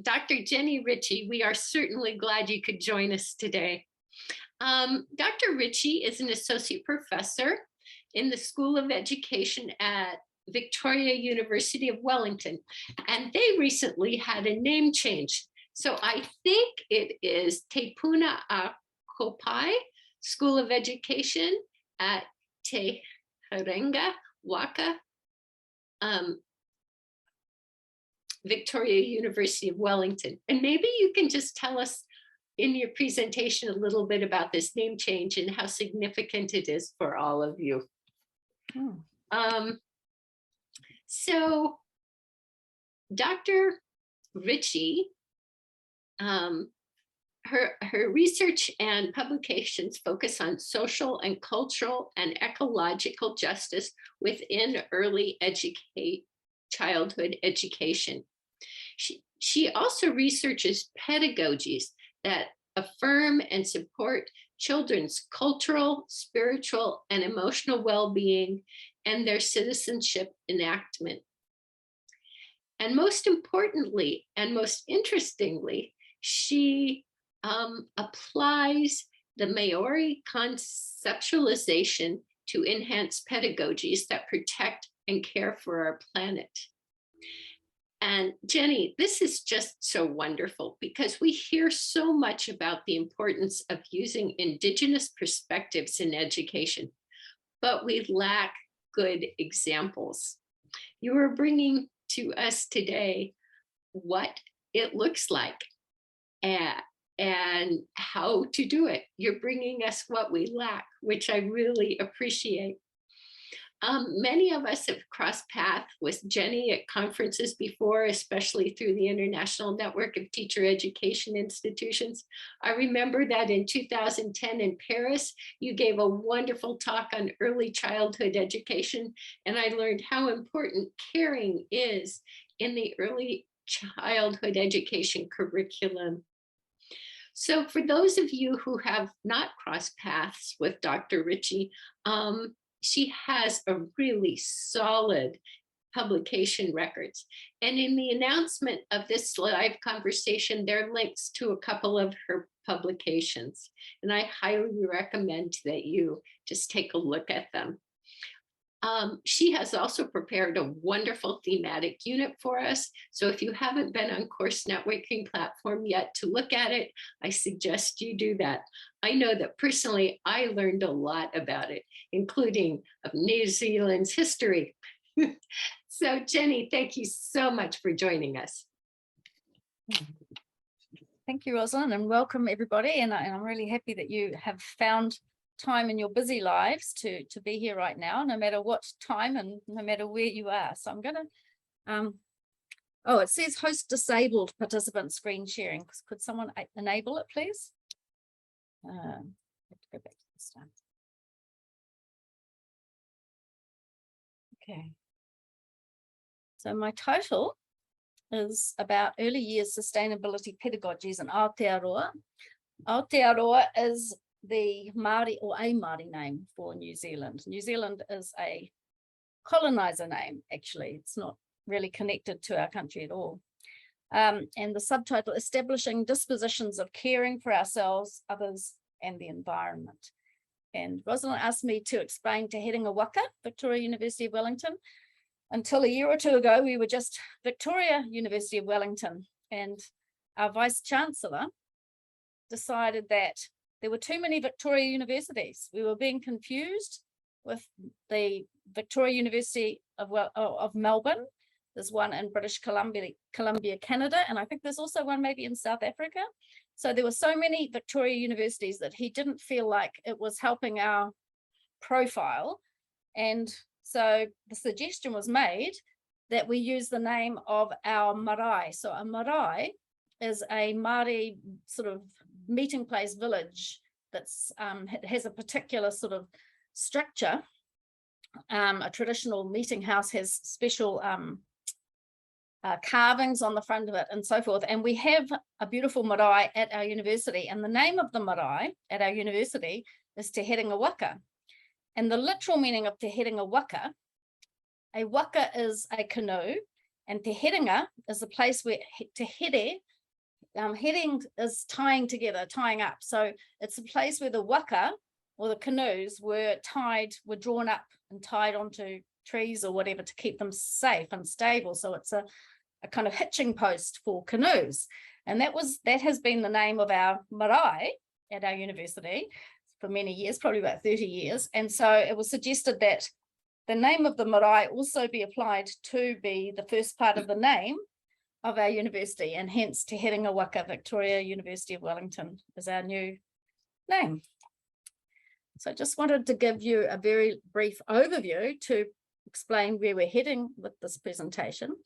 Dr. Jennie Ritchie, we are certainly glad you could join us today. Dr. Ritchie is an associate professor in the School of Education at Victoria University of Wellington, and they recently had a name change. So I think it is Te Puna a Kopai School of Education at Aotearoa, Waka, Victoria University of Wellington. And maybe you can just tell us in your presentation a little bit about this name change and how significant it is for all of you. So Dr. Ritchie, her research and publications focus on social and cultural and ecological justice within early childhood education. She also researches pedagogies that affirm and support children's cultural, spiritual, and emotional well-being and their citizenship enactment. And most importantly, and most interestingly, she applies the Maori conceptualization to enhance pedagogies that protect and care for our planet. And Jennie, this is just so wonderful because we hear so much about the importance of using Indigenous perspectives in education, but we lack good examples. You are bringing to us today what it looks like and how to do it. You're bringing us what we lack, which I really appreciate. Many of us have crossed paths with Jennie at conferences before, especially through the International Network of Teacher Education Institutions. I remember that in 2010 in Paris, you gave a wonderful talk on early childhood education, and I learned how important caring is in the early childhood education curriculum. So for those of you who have not crossed paths with Dr. Ritchie, she has a really solid publication records. And in the announcement of this live conversation, there are links to a couple of her publications. And I highly recommend that you just take a look at them. She has also prepared a wonderful thematic unit for us. So if you haven't been on Course Networking platform yet to look at it, I suggest you do that. I know that personally, I learned a lot about it, including of New Zealand's history. So Jennie, thank you so much for joining us. Thank you, Rosalind, and welcome everybody. And I'm really happy that you have found time in your busy lives to be here right now, no matter what time and no matter where you are. So I'm going to, oh, it says host disabled participant screen sharing. Could someone enable it, please? I have to go back to this time. Okay. So my title is about early years sustainability pedagogies in Aotearoa. Aotearoa is the Māori or a Māori name for New Zealand. New Zealand is a colonizer name, actually. It's not really connected to our country at all. And the subtitle, Establishing Dispositions of Caring for Ourselves, Others, and the Environment. And Rosalind asked me to explain Te Herenga Waka, Victoria University of Wellington. Until a year or two ago, we were just Victoria University of Wellington, and our Vice-Chancellor decided that there were too many Victoria universities. We were being confused with the Victoria University of Melbourne. There's one in British Columbia, Canada, and I think there's also one maybe in South Africa. So there were so many Victoria universities that he didn't feel like it was helping our profile. And so the suggestion was made that we use the name of our marae. So a marae is a Māori sort of meeting place village that's has a particular sort of structure. A traditional meeting house has special carvings on the front of it and so forth. And we have a beautiful marae at our university. And the name of the marae at our university is Te Herenga Waka. And the literal meaning of Te Herenga Waka, a waka is a canoe, And te herenga is the place where te here, heading is tying together, tying up. So it's a place where the waka or the canoes were drawn up and tied onto trees or whatever to keep them safe and stable. So it's a kind of hitching post for canoes. And that has been the name of our marae at our university for many years, probably about 30 years. And so it was suggested that the name of the marae also be applied to be the first part of the name of our university, and hence Te Herenga Waka Victoria University of Wellington is our new name. So I just wanted to give you a very brief overview to explain where we're heading with this presentation.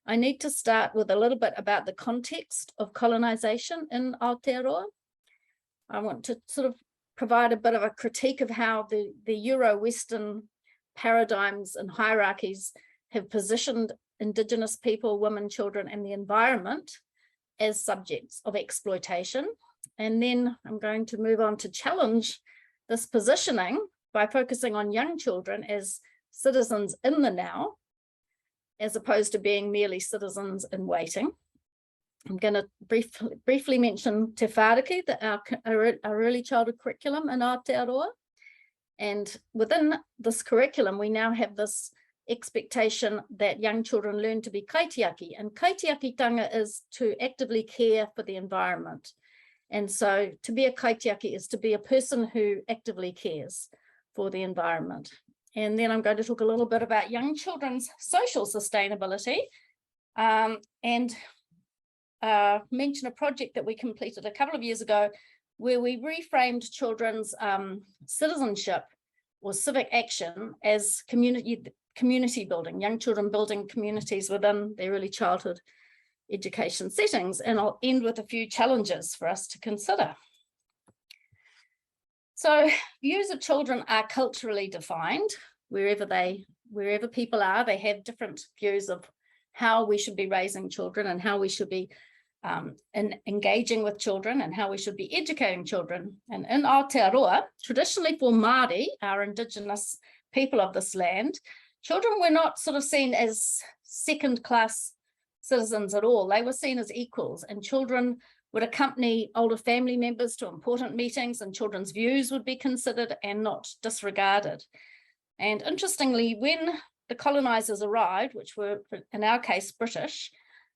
I need to start with a little bit about the context of colonization in Aotearoa. I want to sort of provide a bit of a critique of how the Euro-Western paradigms and hierarchies have positioned Indigenous people, women, children, and the environment as subjects of exploitation. And then I'm going to move on to challenge this positioning by focusing on young children as citizens in the now, as opposed to being merely citizens in waiting. I'm going to briefly mention Te Whāriki, our early childhood curriculum in Aotearoa. And within this curriculum, we now have this expectation that young children learn to be kaitiaki, and kaitiakitanga is to actively care for the environment. And so to be a kaitiaki is to be a person who actively cares for the environment. And then I'm going to talk a little bit about young children's social sustainability and mention a project that we completed a couple of years ago where we reframed children's citizenship or civic action as community building, young children building communities within their early childhood education settings. And I'll end with a few challenges for us to consider. So views of children are culturally defined. Wherever people are, they have different views of how we should be raising children and how we should be engaging with children and how we should be educating children. And in Aotearoa, traditionally for Māori, our Indigenous people of this land, children were not sort of seen as second-class citizens at all. They were seen as equals, and children would accompany older family members to important meetings, and children's views would be considered and not disregarded. And interestingly, when the colonizers arrived, which were in our case British,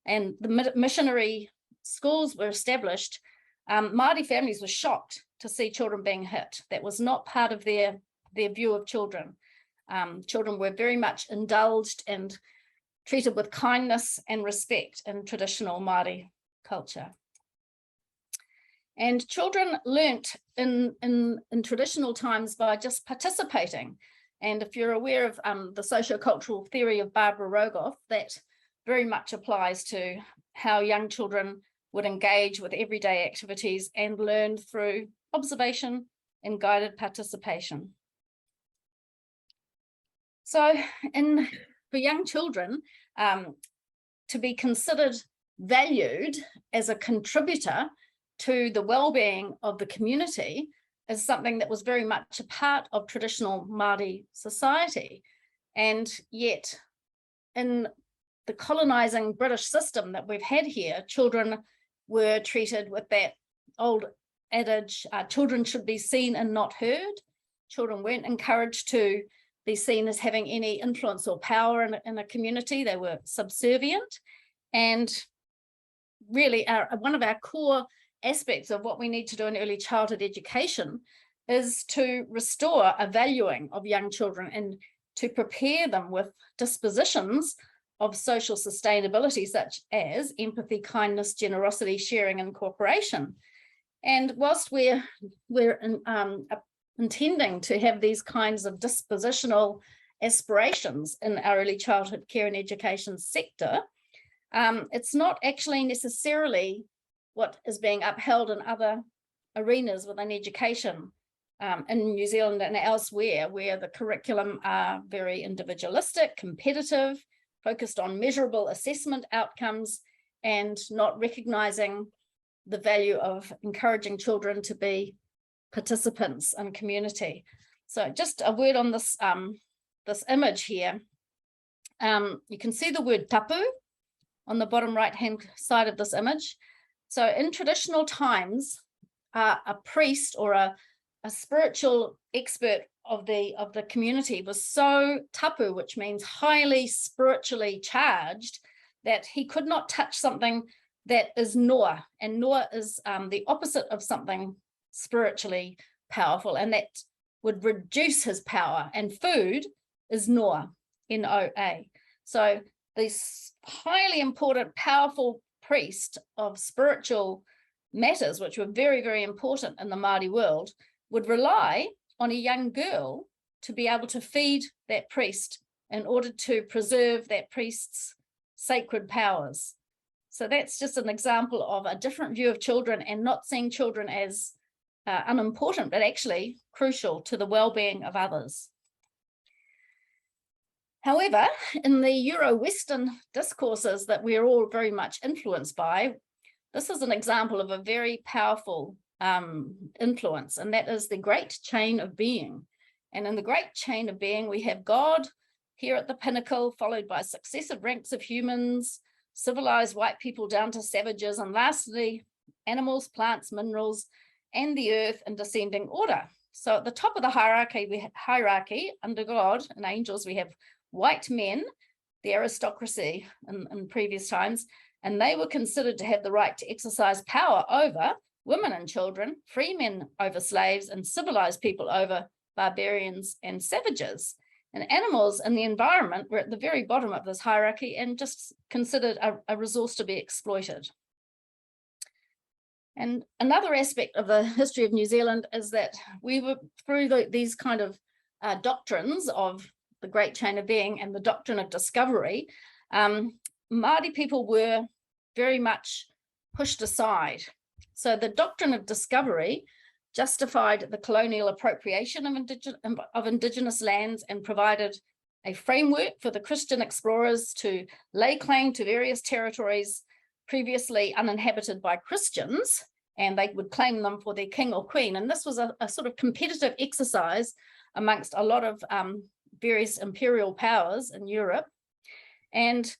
and the missionary schools were established, Māori families were shocked to see children being hit. That was not part of their view of children. Children were very much indulged and treated with kindness and respect in traditional Māori culture. And children learnt in traditional times by just participating. And if you're aware of the sociocultural theory of Barbara Rogoff, that very much applies to how young children would engage with everyday activities and learn through observation and guided participation. So for young children, to be considered valued as a contributor to the well-being of the community is something that was very much a part of traditional Māori society. And yet in the colonizing British system that we've had here, children were treated with that old adage, children should be seen and not heard. Children weren't encouraged to be seen as having any influence or power in a community. They were subservient. And really one of our core aspects of what we need to do in early childhood education is to restore a valuing of young children and to prepare them with dispositions of social sustainability, such as empathy, kindness, generosity, sharing, and cooperation. And whilst we're intending to have these kinds of dispositional aspirations in our early childhood care and education sector, it's not actually necessarily what is being upheld in other arenas within education in New Zealand and elsewhere, where the curriculum are very individualistic, competitive, focused on measurable assessment outcomes, and not recognizing the value of encouraging children to be participants in community. So just a word on this, this image here. You can see the word tapu on the bottom right-hand side of this image. So in traditional times, a priest or a spiritual expert of the community was so tapu, which means highly spiritually charged, that he could not touch something that is noa, and noa is the opposite of something spiritually powerful, and that would reduce his power, and food is noa, N-O-A. So this highly important, powerful priest of spiritual matters, which were very, very important in the Māori world, would rely on a young girl to be able to feed that priest in order to preserve that priest's sacred powers. So that's just an example of a different view of children, and not seeing children as unimportant, but actually crucial to the well-being of others. However, in the Euro-Western discourses that we're all very much influenced by, this is an example of a very powerful influence, and that is the great chain of being. And in the great chain of being, we have God here at the pinnacle, followed by successive ranks of humans, civilized white people down to savages, and lastly, animals, plants, minerals, and the earth in descending order. So at the top of the hierarchy, under God and angels, we have white men, the aristocracy in previous times, and they were considered to have the right to exercise power over women and children, free men over slaves, and civilized people over barbarians and savages. And animals and the environment were at the very bottom of this hierarchy and just considered a resource to be exploited. And another aspect of the history of New Zealand is that we were through these kind of doctrines of the great chain of being and the doctrine of discovery, Māori people were very much pushed aside. So the doctrine of discovery justified the colonial appropriation of indigenous lands and provided a framework for the Christian explorers to lay claim to various territories previously uninhabited by Christians, and they would claim them for their king or queen. And this was a sort of competitive exercise amongst a lot of various imperial powers in Europe. And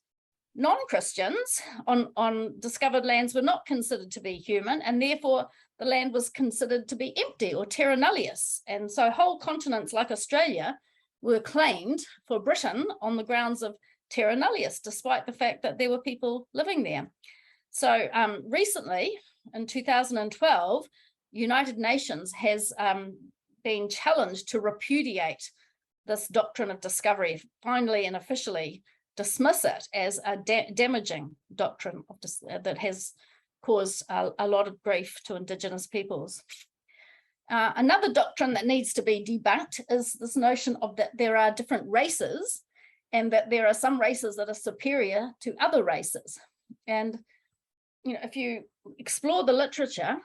non-Christians on discovered lands were not considered to be human, and therefore the land was considered to be empty or terra nullius. And so whole continents like Australia were claimed for Britain on the grounds of terra nullius, despite the fact that there were people living there. So recently, in 2012, United Nations has been challenged to repudiate this doctrine of discovery, finally and officially dismiss it as a damaging doctrine that has caused a lot of grief to Indigenous peoples. Another doctrine that needs to be debunked is this notion of that there are different races, and that there are some races that are superior to other races. And if you explore the literature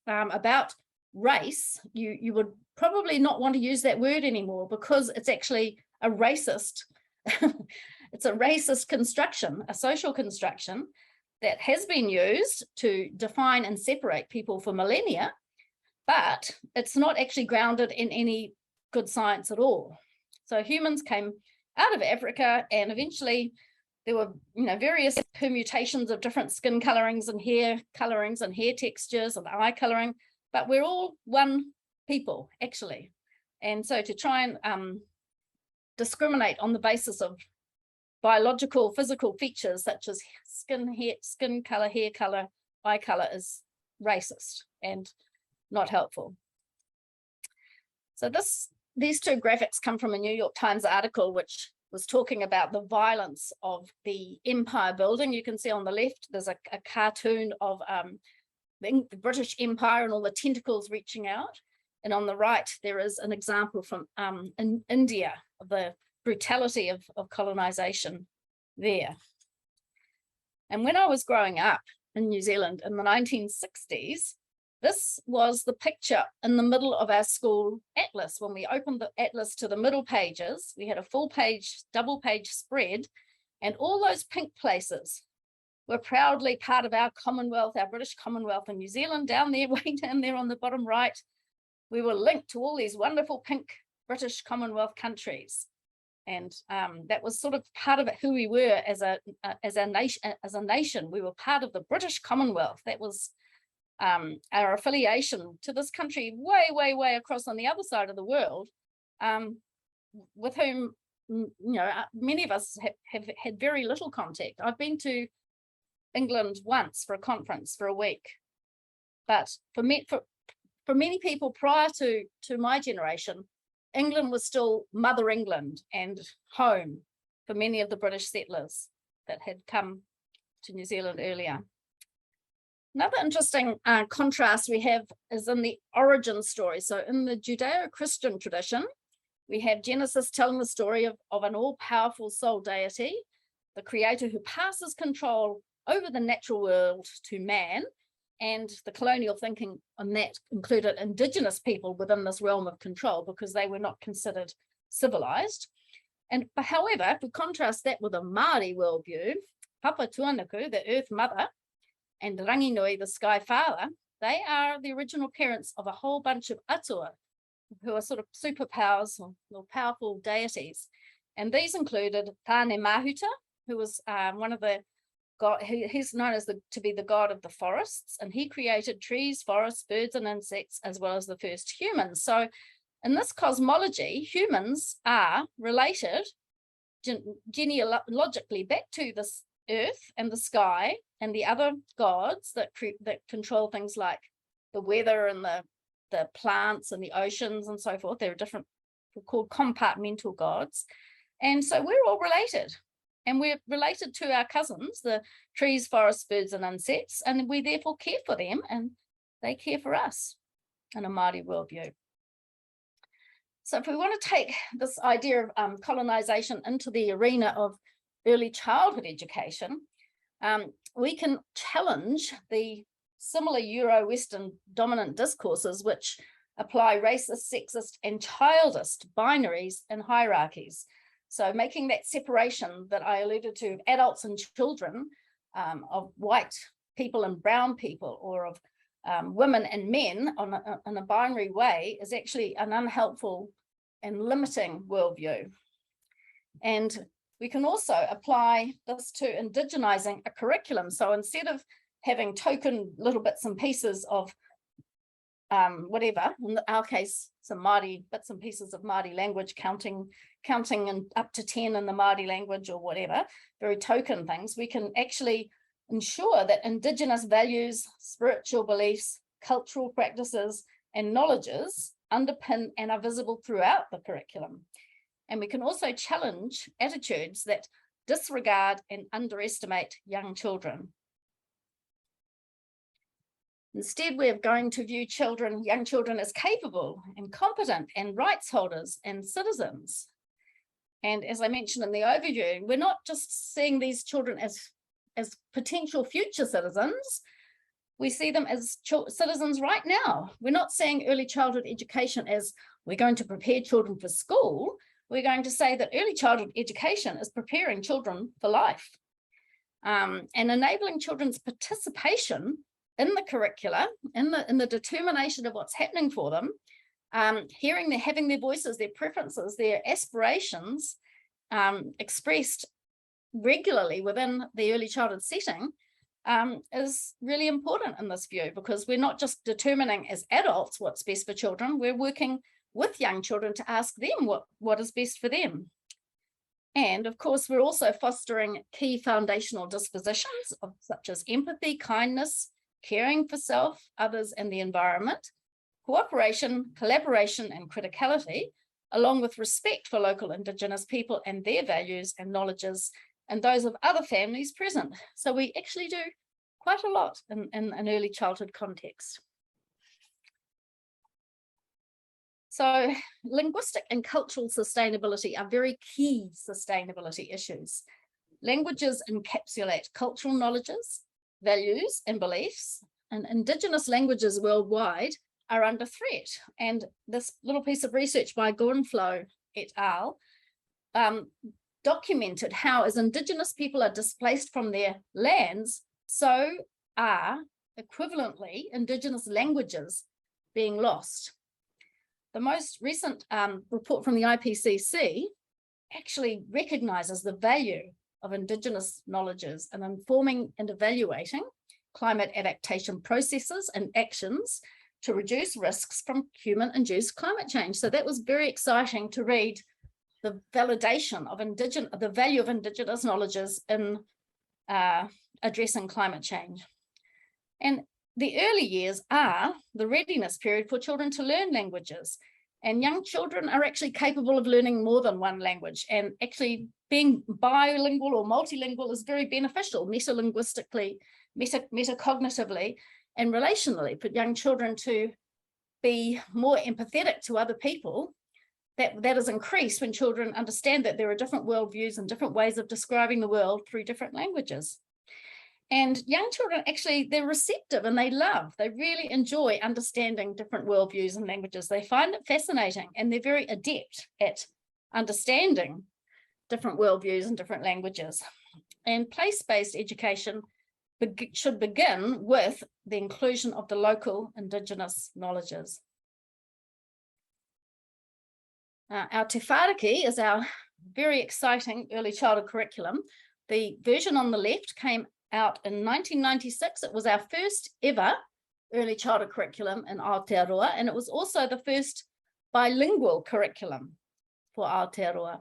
about race, you would probably not want to use that word anymore, because it's actually a racist it's a racist construction, a social construction that has been used to define and separate people for millennia, but it's not actually grounded in any good science at all. So humans came out of Africa, and eventually there were various permutations of different skin colorings and hair textures and eye coloring, but we're all one people actually. And so to try and discriminate on the basis of biological, physical features such as skin color, hair color, eye color is racist and not helpful. So these two graphics come from a New York Times article which was talking about the violence of the empire building. You can see on the left there's a cartoon of the British Empire and all the tentacles reaching out, and on the right there is an example from in India of the brutality of colonization there. And when I was growing up in New Zealand in the 1960s, this was the picture in the middle of our school atlas. When we opened the atlas to the middle pages, we had a full page, double page spread, and all those pink places were proudly part of our Commonwealth, our British Commonwealth in New Zealand. Down there, way down there on the bottom right, we were linked to all these wonderful pink British Commonwealth countries. And that was sort of part of it, who we were as a nation. We were part of the British Commonwealth. That was our affiliation to this country way, way, way across on the other side of the world, with whom, many of us have had very little contact. I've been to England once for a conference for a week, but for many people prior to my generation, England was still Mother England and home for many of the British settlers that had come to New Zealand earlier. Another interesting contrast we have is in the origin story. So in the Judeo-Christian tradition, we have Genesis telling the story of an all-powerful soul deity, the creator who passes control over the natural world to man, and the colonial thinking on that included indigenous people within this realm of control because they were not considered civilized. But however, if we contrast that with a Māori worldview, Papa Tuanuku, the Earth Mother, and Ranginui, the Sky Father, they are the original parents of a whole bunch of atua, who are sort of superpowers or powerful deities. And these included Tāne Mahuta, who was one of the god, he's known as to be the god of the forests, and he created trees, forests, birds, and insects, as well as the first humans. So in this cosmology, humans are related genealogically back to this earth and the sky and the other gods that control things like the weather and the plants and the oceans and so forth. There are different, we're called compartmental gods. And so we're all related. And we're related to our cousins, the trees, forests, birds, and insects, and we therefore care for them, and they care for us in a Māori worldview. So if we want to take this idea of colonization into the arena of early childhood education, we can challenge the similar Euro-Western dominant discourses which apply racist, sexist, and childist binaries and hierarchies. So making that separation that I alluded to of adults and children, of white people and brown people, or of women and men in a binary way is actually an unhelpful and limiting worldview. And we can also apply this to indigenizing a curriculum. So instead of having token little bits and pieces of whatever, in our case, some Māori bits and pieces of Māori language, counting and up to 10 in the Māori language or whatever, very token things, we can actually ensure that Indigenous values, spiritual beliefs, cultural practices, and knowledges underpin and are visible throughout the curriculum. And we can also challenge attitudes that disregard and underestimate young children. Instead, we're going to view young children as capable and competent and rights holders and citizens. And as I mentioned in the overview, we're not just seeing these children as potential future citizens. We see them as citizens right now. We're not seeing early childhood education as we're going to prepare children for school. We're going to say that early childhood education is preparing children for life, and enabling children's participation in the curricula, in the determination of what's happening for them, having their voices, their preferences, their aspirations expressed regularly within the early childhood setting is really important in this view, because we're not just determining as adults what's best for children, we're working with young children to ask them what is best for them. And of course, we're also fostering key foundational dispositions such as empathy, kindness, caring for self, others, and the environment, cooperation, collaboration, and criticality, along with respect for local Indigenous people and their values and knowledges, and those of other families present. So we actually do quite a lot in an early childhood context. So linguistic and cultural sustainability are very key sustainability issues. Languages encapsulate cultural knowledges, values, and beliefs, and Indigenous languages worldwide are under threat. And this little piece of research by Gornflow et al. Documented how, as Indigenous people are displaced from their lands, so are equivalently Indigenous languages being lost. The most recent report from the IPCC actually recognises the value of Indigenous knowledges in informing and evaluating climate adaptation processes and actions to reduce risks from human-induced climate change. So that was very exciting to read the validation of the value of Indigenous knowledges in addressing climate change. And the early years are the readiness period for children to learn languages. And young children are actually capable of learning more than one language, and actually being bilingual or multilingual is very beneficial metalinguistically, metacognitively, and relationally for young children to be more empathetic to other people. That is increased when children understand that there are different worldviews and different ways of describing the world through different languages. And young children, actually, they're receptive and they really enjoy understanding different worldviews and languages. They find it fascinating, and they're very adept at understanding different worldviews and different languages. And place-based education should begin with the inclusion of the local Indigenous knowledges. Our Te Whāriki is our very exciting early childhood curriculum. The version on the left came out in 1996. It was our first ever early childhood curriculum in Aotearoa, and it was also the first bilingual curriculum for Aotearoa.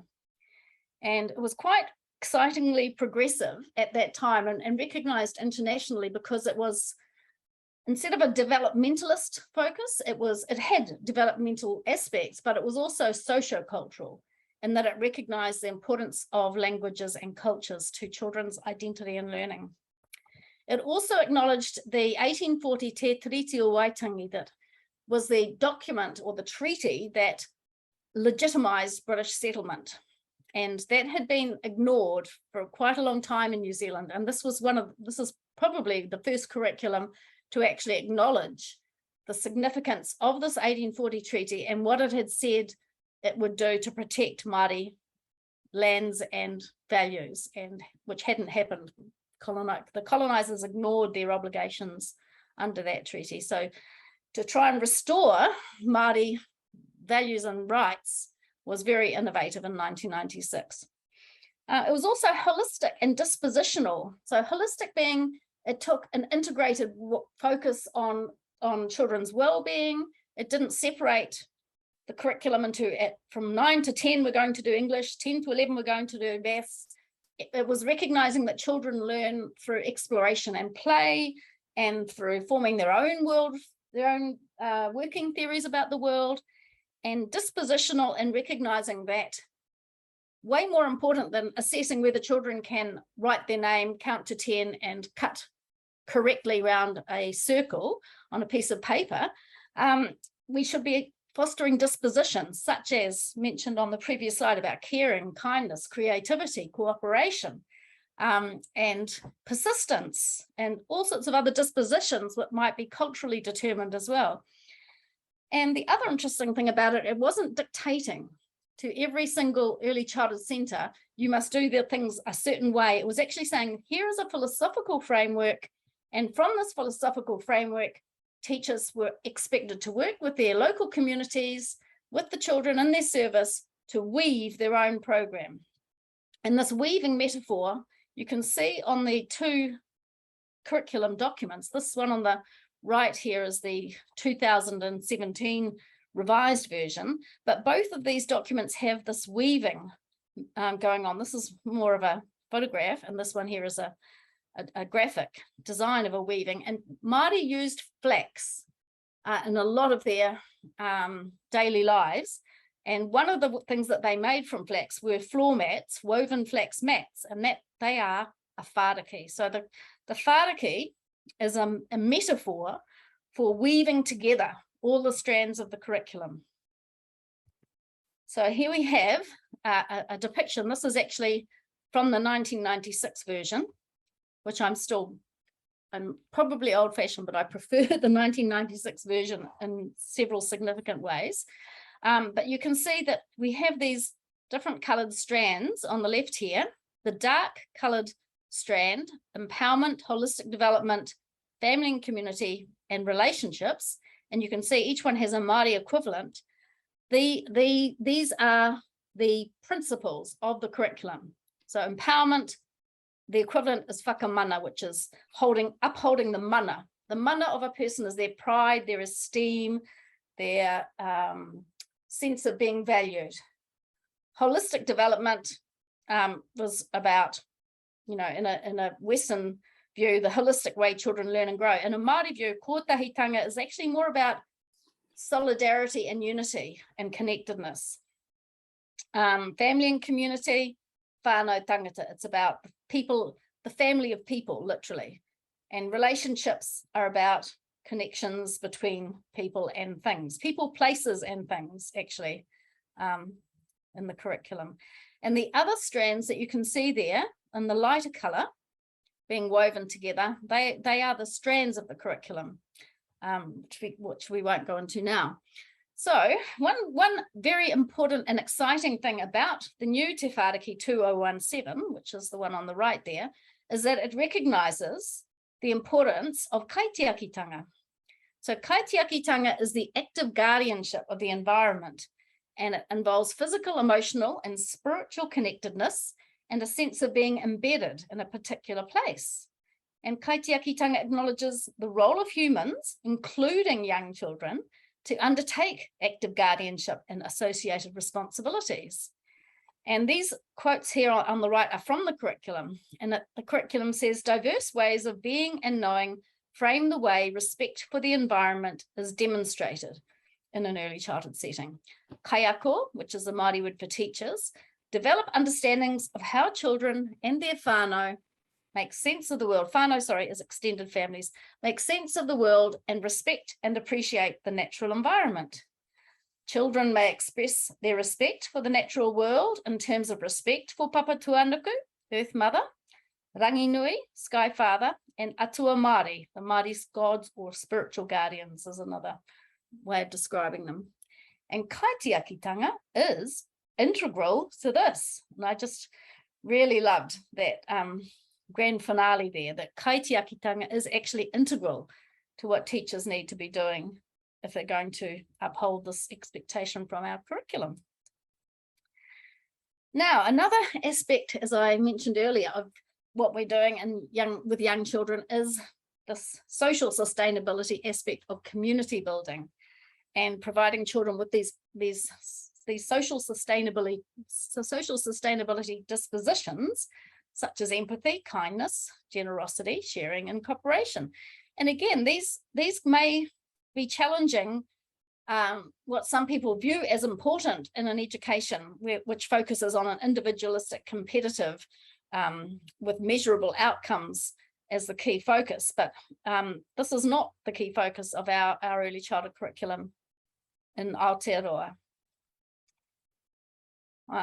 And it was quite excitingly progressive at that time and recognised internationally, because it was, instead of a developmentalist focus, it had developmental aspects, but it was also sociocultural, in that it recognised the importance of languages and cultures to children's identity and learning. It also acknowledged the 1840 Te Tiriti o Waitangi, that was the document or the treaty that legitimised British settlement. And that had been ignored for quite a long time in New Zealand. And this is probably the first curriculum to actually acknowledge the significance of this 1840 treaty and what it had said it would do to protect Māori lands and values, and which hadn't happened. The colonisers ignored their obligations under that treaty. So to try and restore Māori values and rights was very innovative in 1996. It was also holistic and dispositional. So holistic being, it took an integrated focus on children's well-being. It didn't separate the curriculum into, from 9 to 10 we're going to do English, 10 to 11 we're going to do maths. It was recognising that children learn through exploration and play, and through forming their own world, their own working theories about the world, and dispositional in recognising that, way more important than assessing whether children can write their name, count to 10 and cut correctly around a circle on a piece of paper, we should be fostering dispositions such as mentioned on the previous slide about caring, kindness, creativity, cooperation, and persistence, and all sorts of other dispositions that might be culturally determined as well. And the other interesting thing about it, it wasn't dictating to every single early childhood centre, you must do the things a certain way. It was actually saying, here is a philosophical framework, and from this philosophical framework, teachers were expected to work with their local communities, with the children in their service, to weave their own program. And this weaving metaphor, you can see on the two curriculum documents. This one on the right here is the 2017 revised version, but both of these documents have this weaving going on. This is more of a photograph, and this one here is a graphic design of a weaving. And Māori used flax in a lot of their daily lives. And one of the things that they made from flax were floor mats, woven flax mats, and that they are a whāriki. So the whāriki is a metaphor for weaving together all the strands of the curriculum. So here we have a depiction. This is actually from the 1996 version, which I'm probably old-fashioned, but I prefer the 1996 version in several significant ways. But you can see that we have these different coloured strands on the left here. The dark coloured strand, empowerment, holistic development, family and community, and relationships. And you can see each one has a Māori equivalent. These are the principles of the curriculum. So empowerment, the equivalent is whakamana, which is upholding the mana. The mana of a person is their pride, their esteem, their sense of being valued. Holistic development was about, in a Western view, the holistic way children learn and grow. In a Māori view, kotahitanga is actually more about solidarity and unity and connectedness. Family and community, whānau tangata, it's about people, the family of people, literally. And relationships are about connections between people and things, people, places, and things, actually, in the curriculum. And the other strands that you can see there in the lighter colour being woven together, they are the strands of the curriculum, which we won't go into now. So one very important and exciting thing about the new Te Whāriki 2017, which is the one on the right there, is that it recognises the importance of kaitiakitanga. So kaitiakitanga is the active guardianship of the environment, and it involves physical, emotional, and spiritual connectedness and a sense of being embedded in a particular place. And kaitiakitanga acknowledges the role of humans, including young children, to undertake active guardianship and associated responsibilities. And these quotes here on the right are from the curriculum. And the curriculum says, diverse ways of being and knowing frame the way respect for the environment is demonstrated in an early childhood setting. Kaiako, which is the Māori word for teachers, develop understandings of how children and their whānau make sense of the world. Whānau, sorry, is extended families, make sense of the world and respect and appreciate the natural environment. Children may express their respect for the natural world in terms of respect for Papa Tuanuku, Earth Mother, Ranginui, Sky Father, and Atua Māori, the Māori's gods or spiritual guardians is another way of describing them. And kaitiakitanga is integral to this. And I just really loved that grand finale there, that kaitiakitanga is actually integral to what teachers need to be doing if they're going to uphold this expectation from our curriculum. Now, another aspect, as I mentioned earlier, of what we're doing with young children is this social sustainability aspect of community building and providing children with these social sustainability dispositions, such as empathy, kindness, generosity, sharing, and cooperation. And again, these may be challenging what some people view as important in an education which focuses on an individualistic, competitive, with measurable outcomes as the key focus. But this is not the key focus of our early childhood curriculum in Aotearoa.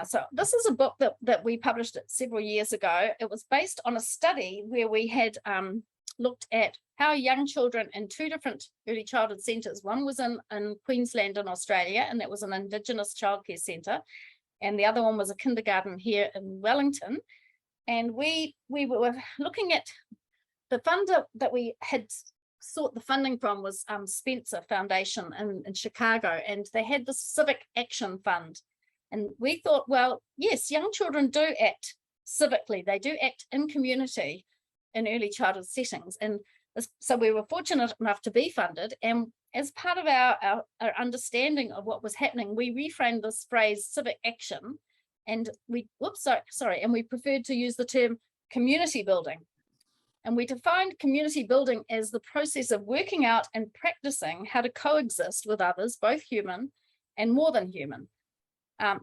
So this is a book that we published several years ago. It was based on a study where we had looked at how young children in two different early childhood centres. One was in Queensland in Australia, and that was an Indigenous childcare centre. And the other one was a kindergarten here in Wellington. And we were looking at the funder that we had sought the funding from was Spencer Foundation in Chicago, and they had the Civic Action Fund. And we thought, well, yes, young children do act civically. They do act in community in early childhood settings. And so we were fortunate enough to be funded. And as part of our understanding of what was happening, we reframed this phrase civic action. And we preferred to use the term community building. And we defined community building as the process of working out and practicing how to coexist with others, both human and more than human.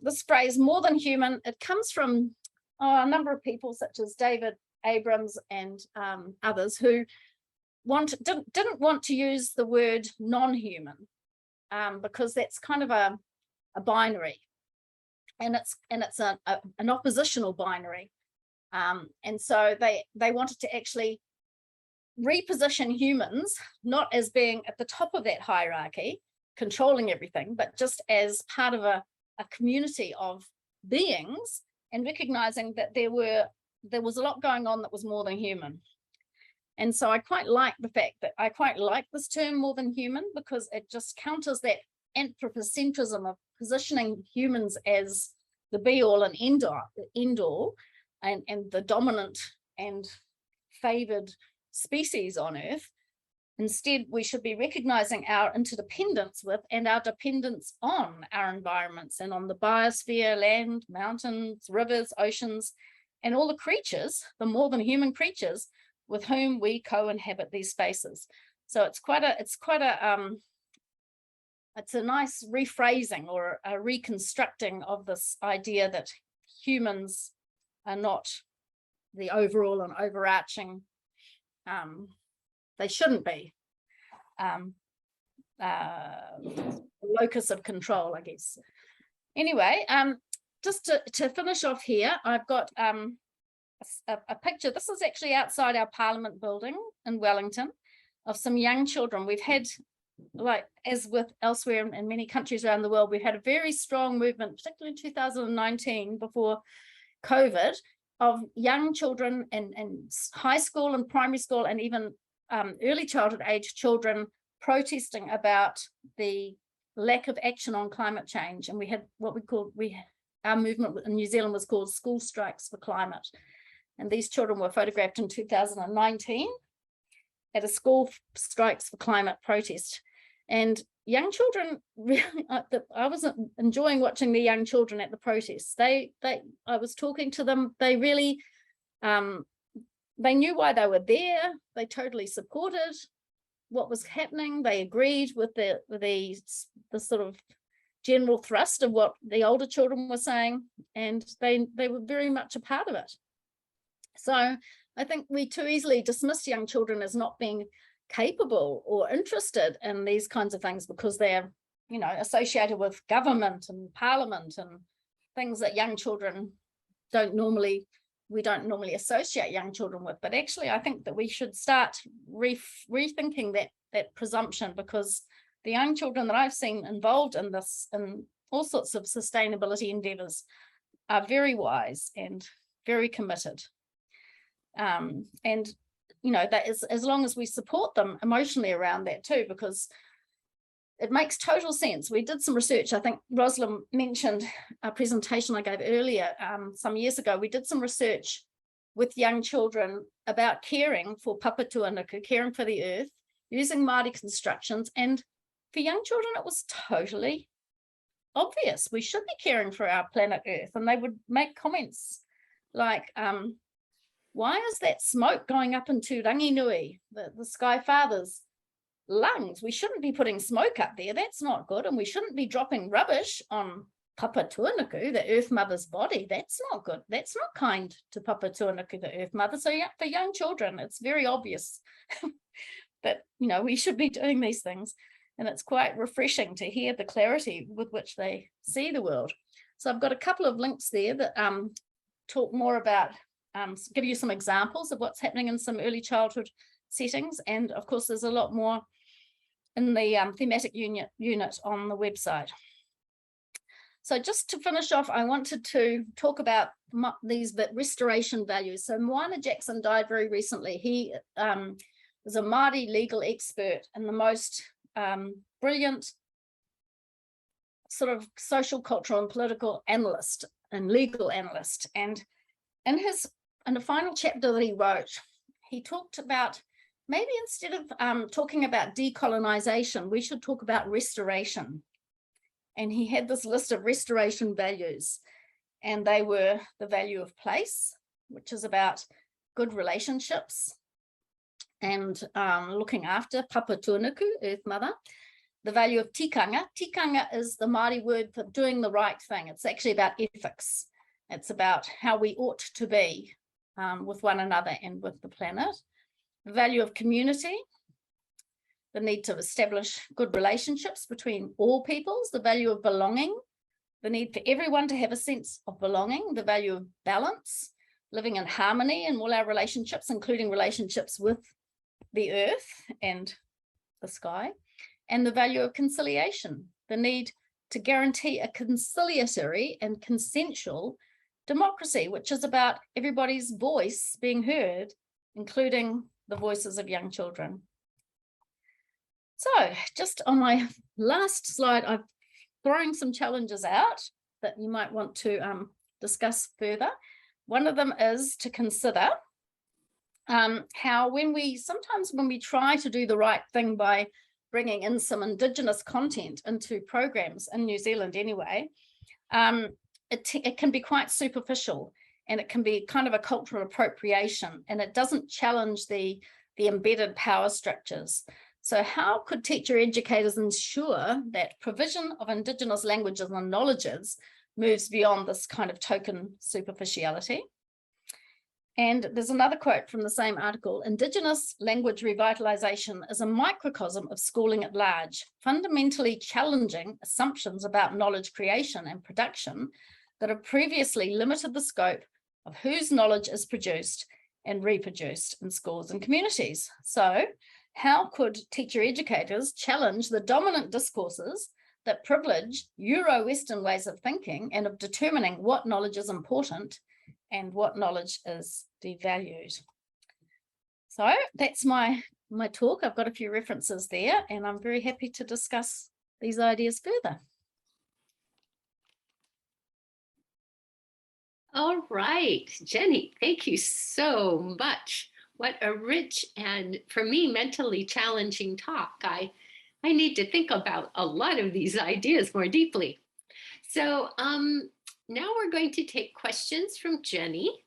This phrase, more than human, it comes from a number of people such as David Abrams and others who didn't want to use the word non-human because that's kind of a binary, and it's an oppositional binary, and so they wanted to actually reposition humans not as being at the top of that hierarchy, controlling everything, but just as part of a community of beings, and recognizing that there was a lot going on that was more than human. And so I quite like the fact that I quite like this term more than human, because it just counters that anthropocentrism of positioning humans as the be all and end all and the dominant and favored species on Earth. Instead, we should be recognizing our interdependence with and our dependence on our environments and on the biosphere, land, mountains, rivers, oceans, and all the creatures, the more than human creatures with whom we co-inhabit these spaces. So it's a nice rephrasing or a reconstructing of this idea that humans are not the overall and overarching, they shouldn't be, locus of control, I guess. Anyway, just to finish off here, I've got a picture. This is actually outside our Parliament building in Wellington of some young children. We've had, like as with elsewhere in many countries around the world, we've had a very strong movement, particularly in 2019 before COVID, of young children in high school and primary school and even early childhood age children protesting about the lack of action on climate change. And we had what we called, our movement in New Zealand was called School Strikes for Climate. And these children were photographed in 2019 at a School Strikes for Climate protest. And young children, really, I was enjoying watching the young children at the protests. I was talking to them. They really, they knew why they were there. They totally supported what was happening. They agreed with the sort of general thrust of what the older children were saying, and they were very much a part of it. So I think we too easily dismiss young children as not being capable or interested in these kinds of things because they're, you know, associated with government and parliament and things that young children we don't normally associate young children with. But actually, I think that we should start rethinking that presumption, because the young children that I've seen involved in this and all sorts of sustainability endeavors are very wise and very committed. And you know, that is, as long as we support them emotionally around that too, because it makes total sense. We did some research. I think Rosalind mentioned a presentation I gave earlier some years ago. We did some research with young children about caring for papatuanuku, caring for the earth, using Māori constructions. And for young children, it was totally obvious. We should be caring for our planet Earth. And they would make comments like, why is that smoke going up into Ranginui, the Sky Father's lungs? We shouldn't be putting smoke up there. That's not good. And we shouldn't be dropping rubbish on Papatuanuku, the Earth Mother's body. That's not good. That's not kind to Papatuanuku, the Earth Mother. So yeah, for young children, it's very obvious that, you know, we should be doing these things. And it's quite refreshing to hear the clarity with which they see the world. So I've got a couple of links there that talk more about, give you some examples of what's happening in some early childhood settings. And of course, there's a lot more in the thematic unit on the website. So just to finish off, I wanted to talk about these restoration values. So Moana Jackson died very recently. He was a Māori legal expert and the most brilliant sort of social, cultural and political analyst and legal analyst. And in the final chapter that he wrote, he talked about maybe instead of talking about decolonization, we should talk about restoration. And he had this list of restoration values, and they were the value of place, which is about good relationships and looking after Papatuanuku, Earth Mother. The value of tikanga. Tikanga is the Māori word for doing the right thing. It's actually about ethics. It's about how we ought to be with one another and with the planet. The value of community, the need to establish good relationships between all peoples, the value of belonging, the need for everyone to have a sense of belonging, the value of balance, living in harmony in all our relationships, including relationships with the earth and the sky, and the value of conciliation, the need to guarantee a conciliatory and consensual democracy, which is about everybody's voice being heard, including the voices of young children. So just on my last slide, I'm throwing some challenges out that you might want to discuss further. One of them is to consider how sometimes when we try to do the right thing by bringing in some Indigenous content into programs in New Zealand anyway, it can be quite superficial, and it can be kind of a cultural appropriation, and it doesn't challenge the embedded power structures. So how could teacher educators ensure that provision of Indigenous languages and knowledges moves beyond this kind of token superficiality? And there's another quote from the same article: Indigenous language revitalization is a microcosm of schooling at large, fundamentally challenging assumptions about knowledge creation and production that have previously limited the scope of whose knowledge is produced and reproduced in schools and communities. So how could teacher educators challenge the dominant discourses that privilege Euro-Western ways of thinking and of determining what knowledge is important and what knowledge is devalued? So that's my talk. I've got a few references there, and I'm very happy to discuss these ideas further. All right, Jennie, thank you so much. What a rich and, for me, mentally challenging talk. I need to think about a lot of these ideas more deeply. So now we're going to take questions from Jennie,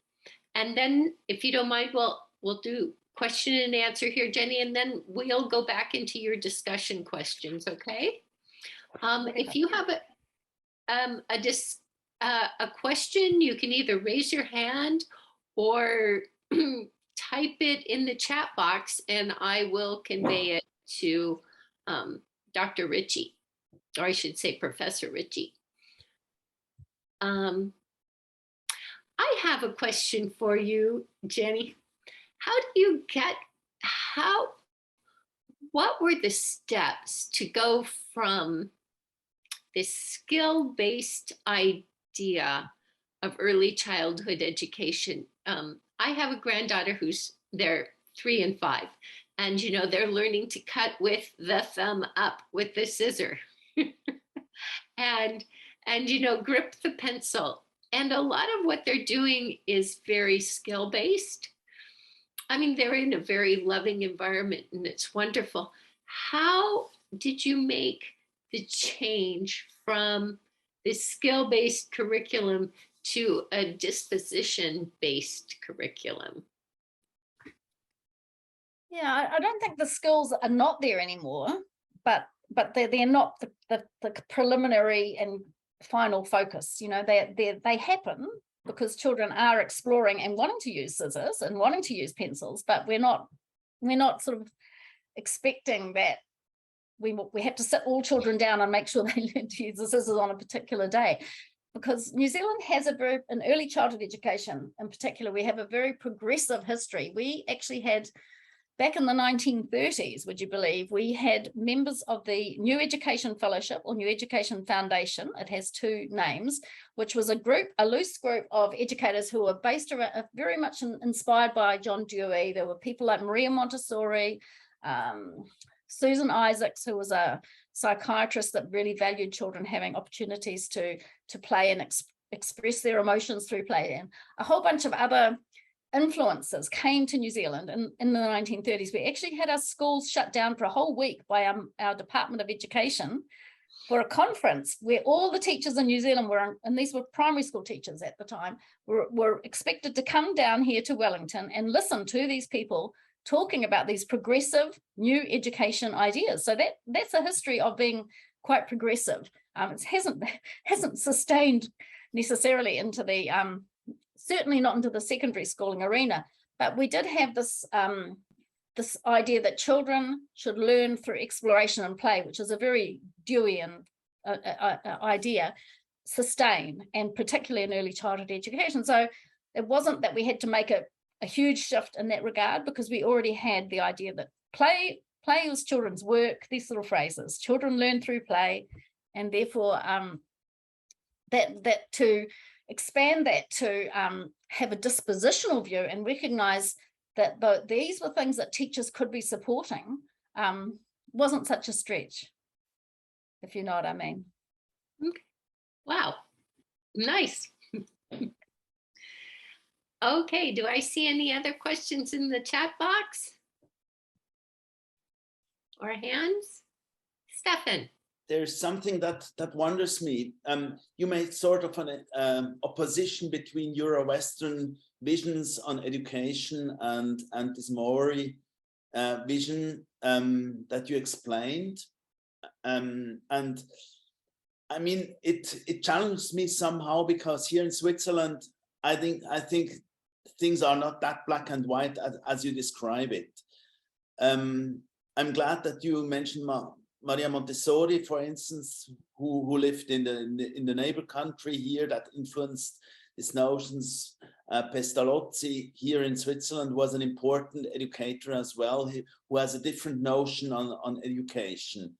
and then, if you don't mind, we'll do question and answer here, Jennie, and then we'll go back into your discussion questions. Okay? If you have a question, you can either raise your hand or type it in the chat box, and I will convey it to Dr. Ritchie, or I should say Professor Ritchie. I have a question for you, Jennie. What were the steps to go from this skill-based idea of early childhood education? I have a granddaughter they're 3 and 5, and they're learning to cut with the thumb up with the scissor and grip the pencil. And a lot of what they're doing is very skill-based. I mean, they're in a very loving environment, and it's wonderful. How did you make the change from this skill-based curriculum to a disposition-based curriculum? Yeah, I don't think the skills are not there anymore, but they're not the preliminary and final focus. They happen because children are exploring and wanting to use scissors and wanting to use pencils, but we're not sort of expecting that we have to sit all children down and make sure they learn to use the scissors on a particular day. Because New Zealand has in early childhood education in particular, we have a very progressive history. We actually had, back in the 1930s, would you believe, we had members of the New Education Fellowship or New Education Foundation. It has 2 names, which was a loose group of educators who were based around, very much inspired by John Dewey. There were people like Maria Montessori, Susan Isaacs, who was a psychiatrist that really valued children having opportunities to play and express their emotions through play, and a whole bunch of other influences came to New Zealand in the 1930s. We actually had our schools shut down for a whole week by our Department of Education for a conference where all the teachers in New Zealand and these were primary school teachers at the time, were expected to come down here to Wellington and listen to these people talking about these progressive new education ideas. So that's a history of being quite progressive. It hasn't sustained necessarily into the certainly not into the secondary schooling arena, but we did have this this idea that children should learn through exploration and play, which is a very Deweyan idea, sustain, and particularly in early childhood education. So it wasn't that we had to make a huge shift in that regard, because we already had the idea that play is children's work, these little phrases, children learn through play, and therefore that to expand that to have a dispositional view and recognize that these were things that teachers could be supporting wasn't such a stretch, if you know what I mean. Okay. Wow. Nice. Okay, do I see any other questions in the chat box? Or hands? Stefan. There's something that wonders me. You made sort of an opposition between Euro-Western visions on education and this Maori vision that you explained. And I mean, it challenged me somehow, because here in Switzerland, I think things are not that black and white as you describe it. I'm glad that you mentioned Maria Montessori, for instance, who lived in the neighbor country here, that influenced these notions. Pestalozzi here in Switzerland was an important educator as well, who has a different notion on education.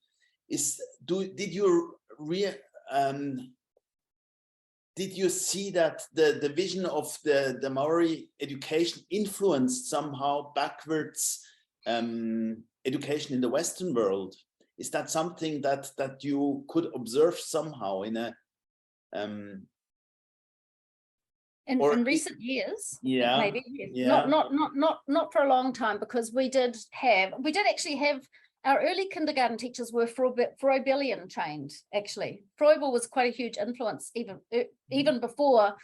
Did you see that the vision of the Maori education influenced somehow backwards education in the Western world? Is that something that you could observe somehow in a in recent years? Yeah, maybe. Yeah. Not for a long time, because we did actually have our early kindergarten teachers were Froebelian trained. Actually, Froebel was quite a huge influence even before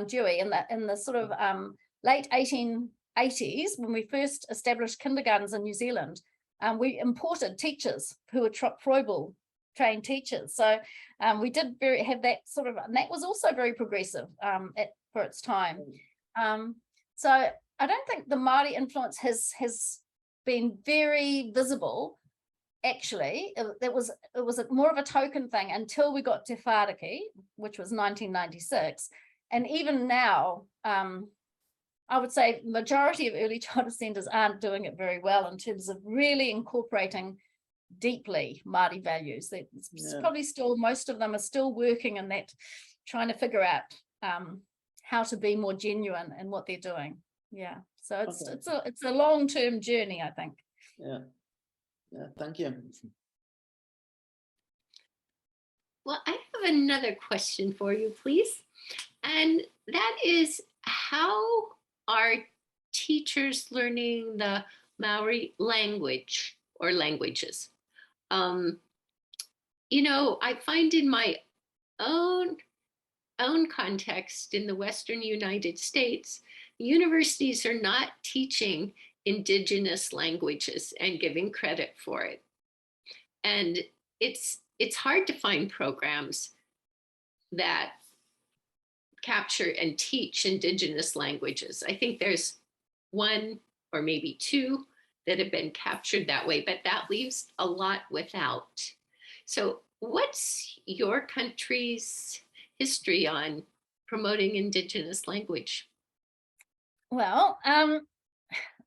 Dewey in the sort of late 1880s, when we first established kindergartens in New Zealand. We imported teachers who were Froebel trained teachers. So we did have that sort of, and that was also very progressive for its time. So I don't think the Māori influence has been very visible. Actually, it was more of a token thing until we got to Whāriki, which was 1996. And even now, I would say majority of early childhood centres aren't doing it very well in terms of really incorporating deeply Māori values. Probably still, most of them are still working in that, trying to figure out how to be more genuine in what they're doing. Yeah, so it's a long-term journey, I think. Yeah, thank you. Well, I have another question for you, please. And that is, how are teachers learning the Maori language or languages? You know, I find in my own context in the Western United States, universities are not teaching Indigenous languages and giving credit for it. And it's hard to find programs that capture and teach Indigenous languages. I think there's one or maybe two that have been captured that way, but that leaves a lot without. So what's your country's history on promoting Indigenous language? Well,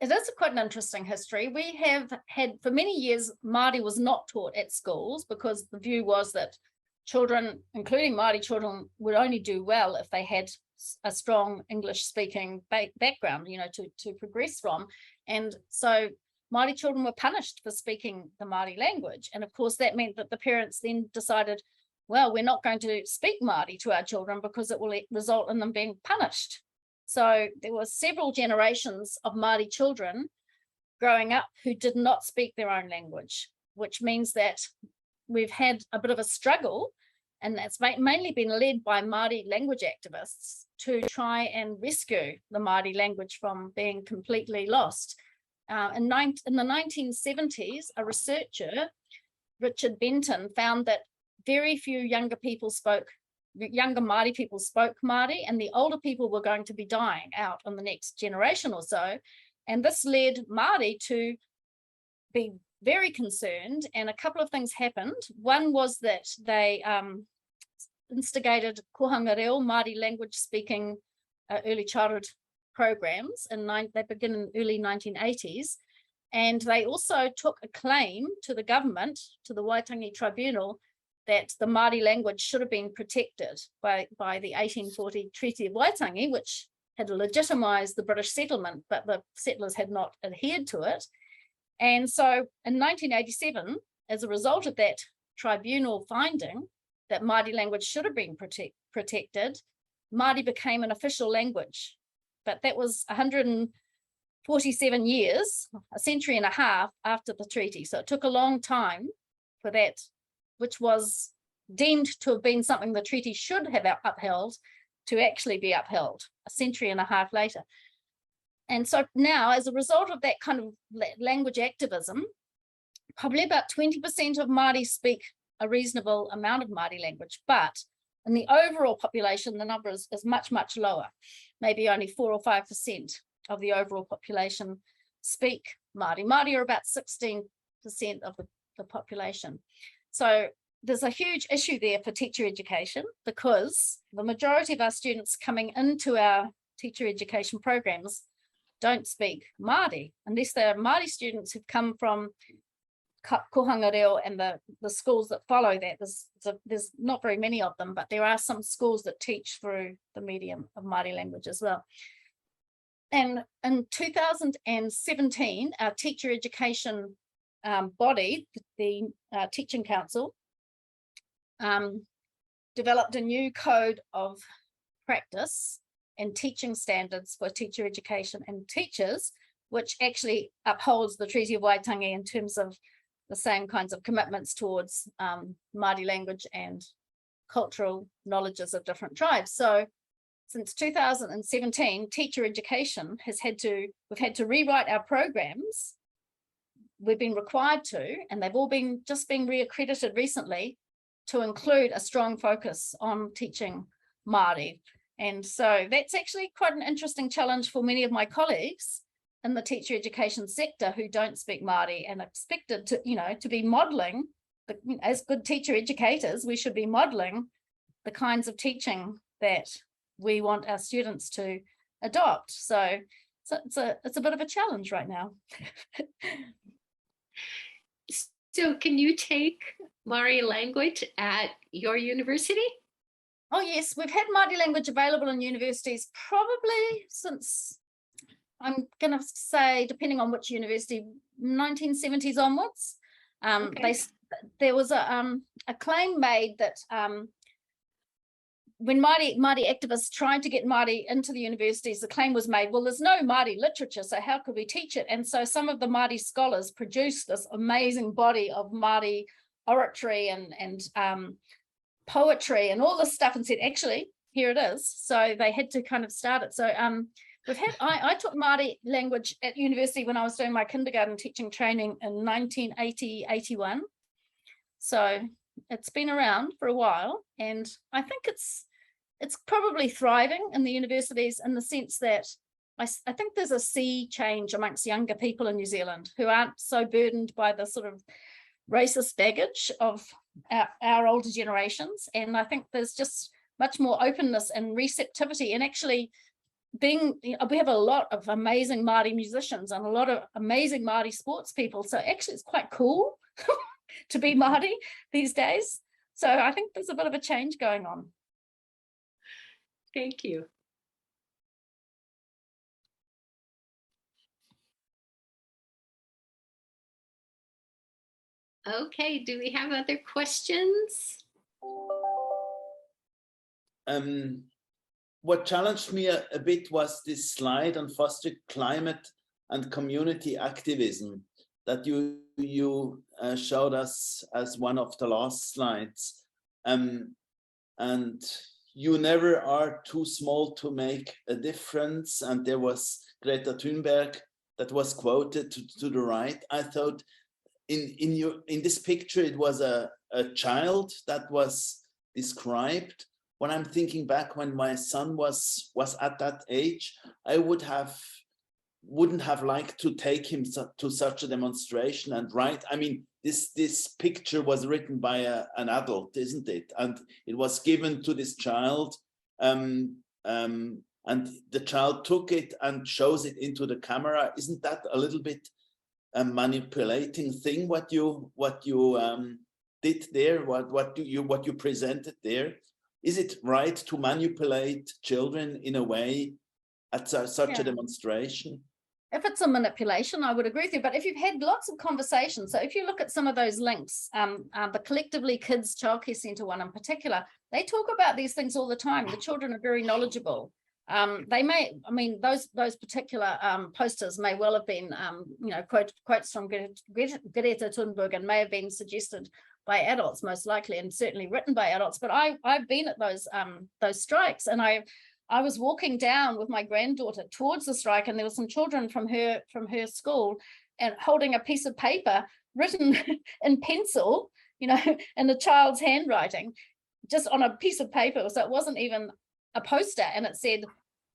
it is quite an interesting history. We have had, for many years, Māori was not taught at schools, because the view was that children, including Māori children, would only do well if they had a strong English-speaking background, you know, to progress from. And so Māori children were punished for speaking the Māori language. And of course, that meant that the parents then decided, well, we're not going to speak Māori to our children because it will result in them being punished. So there were several generations of Māori children growing up who did not speak their own language, which means that we've had a bit of a struggle, and that's mainly been led by Māori language activists to try and rescue the Māori language from being completely lost. In the 1970s, a researcher, Richard Benton, found that very few younger Māori people spoke Māori, and the older people were going to be dying out in the next generation or so. And this led Māori to be very concerned, and a couple of things happened. One was that they instigated kohanga reo, Māori language speaking early childhood programs, and they begin in early 1980s. And they also took a claim to the government, to the Waitangi Tribunal, that the Māori language should have been protected by the 1840 Treaty of Waitangi, which had legitimised the British settlement, but the settlers had not adhered to it. And so in 1987, as a result of that tribunal finding, that Māori language should have been protected, Māori became an official language. But that was 147 years, a century and a half after the treaty. So it took a long time for that, which was deemed to have been something the treaty should have upheld, to actually be upheld a century and a half later. And so now, as a result of that kind of language activism, probably about 20% of Māori speak a reasonable amount of Māori language, but in the overall population, the number is much, much lower. Maybe only 4 or 5% of the overall population speak Māori. Māori are about 16% of the population. So there's a huge issue there for teacher education, because the majority of our students coming into our teacher education programs don't speak Māori, unless they're Māori students who've come from Kohanga Reo and the schools that follow that. There's not very many of them, but there are some schools that teach through the medium of Māori language as well. And in 2017, our teacher education body, the Teaching Council, developed a new code of practice and teaching standards for teacher education and teachers, which actually upholds the Treaty of Waitangi in terms of the same kinds of commitments towards Māori language and cultural knowledges of different tribes. So since 2017, teacher education we've had to rewrite our programs. We've been required to, and they've all been reaccredited recently to include a strong focus on teaching Māori. And so that's actually quite an interesting challenge for many of my colleagues in the teacher education sector who don't speak Māori and expected to, to be modelling, as good teacher educators, we should be modelling the kinds of teaching that we want our students to adopt. So it's a bit of a challenge right now. So can you take Māori language at your university? Oh yes, we've had Māori language available in universities probably since, I'm going to say, depending on which university, 1970s onwards. Okay. There was a claim made that when Māori activists tried to get Māori into the universities, the claim was made, well, there's no Māori literature, so how could we teach it? And so some of the Māori scholars produced this amazing body of Māori oratory and poetry and all this stuff and said, actually, here it is. So they had to kind of start it. So I taught Māori language at university when I was doing my kindergarten teaching training in 1980-81. So it's been around for a while, and I think it's probably thriving in the universities in the sense that I think there's a sea change amongst younger people in New Zealand who aren't so burdened by the sort of racist baggage of our older generations. And I think there's just much more openness and receptivity, and actually we have a lot of amazing Māori musicians and a lot of amazing Māori sports people. So actually it's quite cool to be Māori these days. So I think there's a bit of a change going on. Thank you. Okay, do we have other questions? What challenged me a bit was this slide on foster climate and community activism that you showed us as one of the last slides. And you never are too small to make a difference. And there was Greta Thunberg that was quoted to the right. I thought in this picture, it was a child that was described. When I'm thinking back when my son was at that age, I wouldn't have liked to take him to such a demonstration and write. I mean, this picture was written by an adult, isn't it? And it was given to this child, and the child took it and shows it into the camera. Isn't that a little bit a manipulating thing? What you did there? What you presented there? Is it right to manipulate children in a way at such a demonstration? if it's a manipulation, I would agree with you. But if you've had lots of conversations, so if you look at some of those links, the Collectively Kids Childcare Centre one in particular, they talk about these things all the time. The children are very knowledgeable. They may, I mean, those particular posters may well have been, you know, quotes from Greta Thunberg, and may have been suggested by adults, most likely, and certainly written by adults. But I've been at those strikes, and I was walking down with my granddaughter towards the strike, and there were some children from her school and holding a piece of paper written in pencil, you know, in the child's handwriting, just on a piece of paper. So it wasn't even a poster, and it said,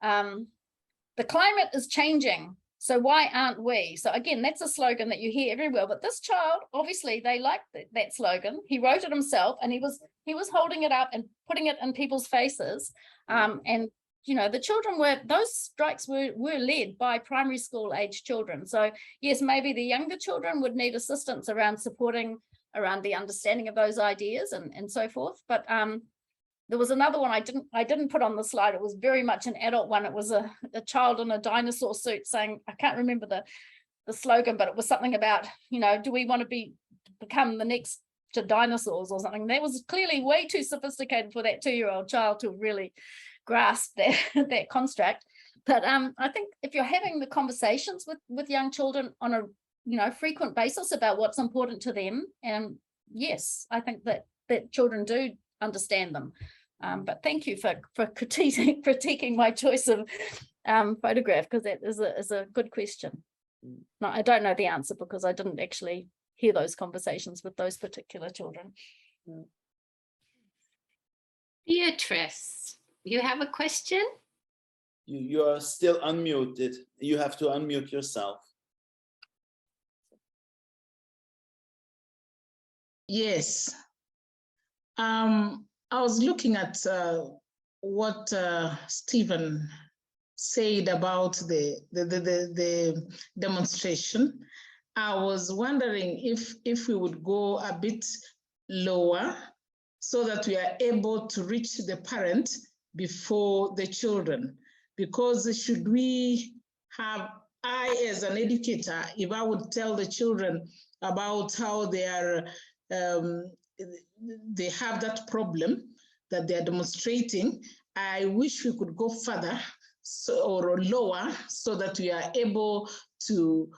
the climate is changing, so why aren't we? So again, that's a slogan that you hear everywhere, but this child, obviously they liked that slogan. He wrote it himself, and he was holding it up and putting it in people's faces. And you know, the children those strikes were led by primary school age children. So yes, maybe the younger children would need assistance around supporting around the understanding of those ideas and so forth. But there was another one I didn't put on the slide. It was very much an adult one. It was a child in a dinosaur suit saying, I can't remember the slogan, but it was something about, you know, do we want to become the next to dinosaurs or something? That was clearly way too sophisticated for that 2-year-old child to really grasp that construct. But I think if you're having the conversations with young children on a, you know, frequent basis about what's important to them, and yes, I think that children do understand them. But thank you for critiquing my choice of photograph, because that is a good question. No, I don't know the answer because I didn't actually hear those conversations with those particular children. Beatrice, you have a question? You are still unmuted. You have to unmute yourself. Yes. I was looking at what Stephen said about the demonstration. I was wondering if we would go a bit lower so that we are able to reach the parent before the children. Because should we have, I as an educator, if I would tell the children about how they are they have that problem that they are demonstrating, I wish we could go further or lower so that we are able to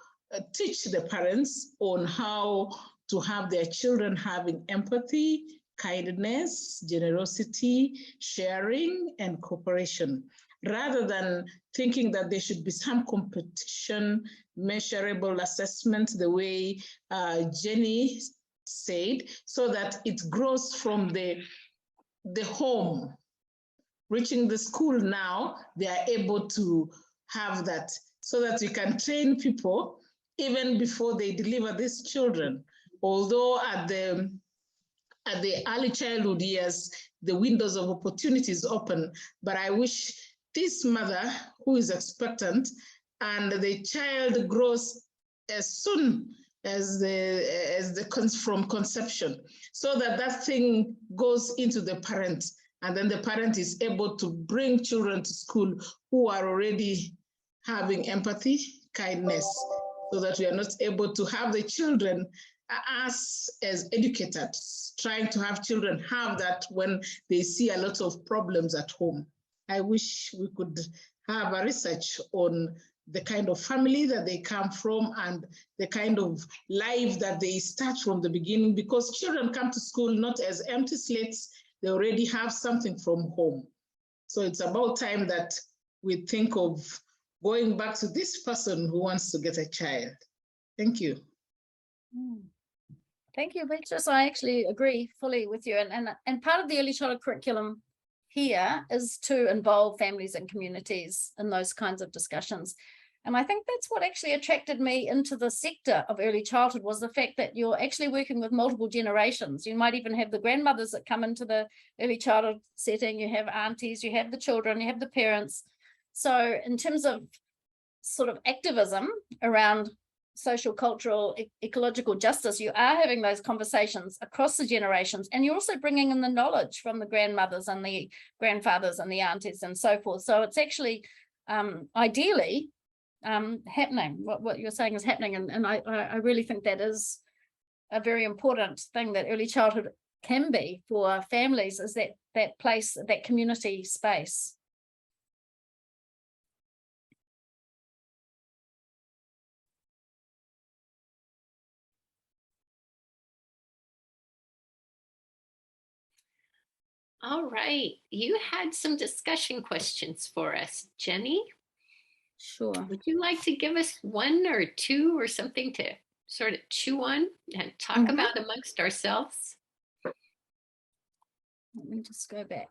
teach the parents on how to have their children having empathy, kindness, generosity, sharing, and cooperation, rather than thinking that there should be some competition, measurable assessment, the way Jennie said, so that it grows from the home. Reaching the school now, they are able to have that, so that we can train people even before they deliver these children. Although at the early childhood years, the windows of opportunities open, but I wish this mother who is expectant and the child grows as soon as from conception, so that thing goes into the parent, and then the parent is able to bring children to school who are already having empathy, kindness, so that we are not able to have the children, us as educators, trying to have children have that when they see a lot of problems at home. I wish we could have a research on the kind of family that they come from and the kind of life that they start from the beginning, because children come to school not as empty slates, they already have something from home. So it's about time that we think of going back to this person who wants to get a child. Thank you. Thank you, Beatrice. I actually agree fully with you. And part of the early childhood curriculum here is to involve families and communities in those kinds of discussions. And I think that's what actually attracted me into the sector of early childhood, was the fact that you're actually working with multiple generations. You might even have the grandmothers that come into the early childhood setting, you have aunties, you have the children, you have the parents. So in terms of sort of activism around social, cultural, ecological justice, you are having those conversations across the generations, and you're also bringing in the knowledge from the grandmothers and the grandfathers and the aunties and so forth. So it's actually ideally happening, what you're saying is happening. And I really think that is a very important thing that early childhood can be for families, is that place, that community space. All right, you had some discussion questions for us, Jenny. Sure. Would you like to give us one or two or something to sort of chew on and talk about amongst ourselves? Let me just go back.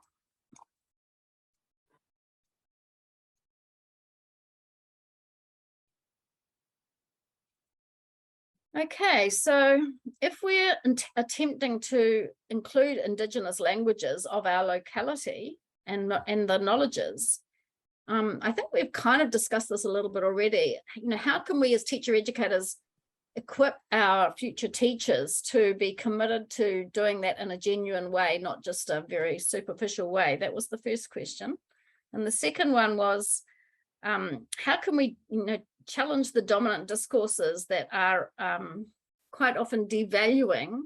Okay, so if we're attempting to include Indigenous languages of our locality and the knowledges, I think we've kind of discussed this a little bit already. You know, how can we as teacher educators equip our future teachers to be committed to doing that in a genuine way, not just a very superficial way? That was the first question. And the second one was, how can we, challenge the dominant discourses that are quite often devaluing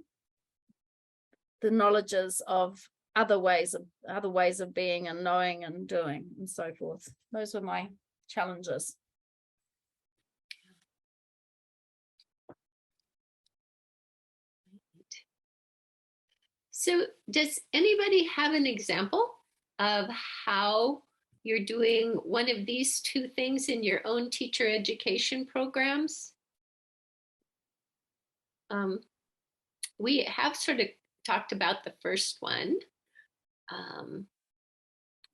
the knowledges of other ways of being and knowing and doing and so forth. Those were my challenges. So does anybody have an example of how you're doing one of these two things in your own teacher education programs? We have sort of talked about the first one,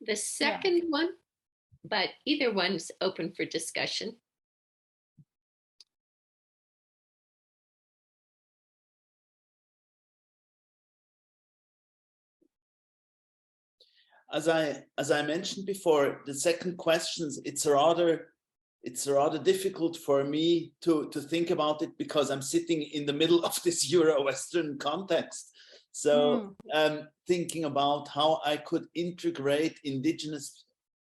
the second one, but either one's open for discussion. As I mentioned before, the second questions, it's rather difficult for me to think about it, because I'm sitting in the middle of this Euro-Western context. So thinking about how I could integrate Indigenous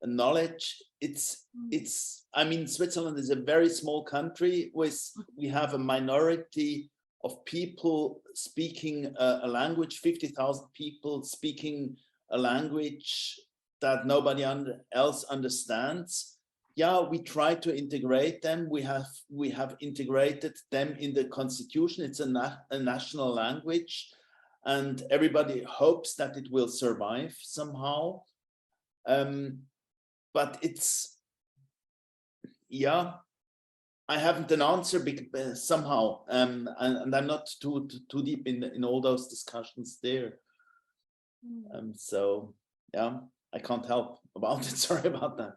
knowledge, I mean, Switzerland is a very small country we have a minority of people speaking a language, 50,000 people speaking a language that nobody else understands. Yeah, we try to integrate them. We have integrated them in the constitution. It's a national language, and everybody hopes that it will survive somehow. But it's, yeah, I haven't an answer somehow, and I'm not too deep in all those discussions there. So yeah, I can't help about it. Sorry about that.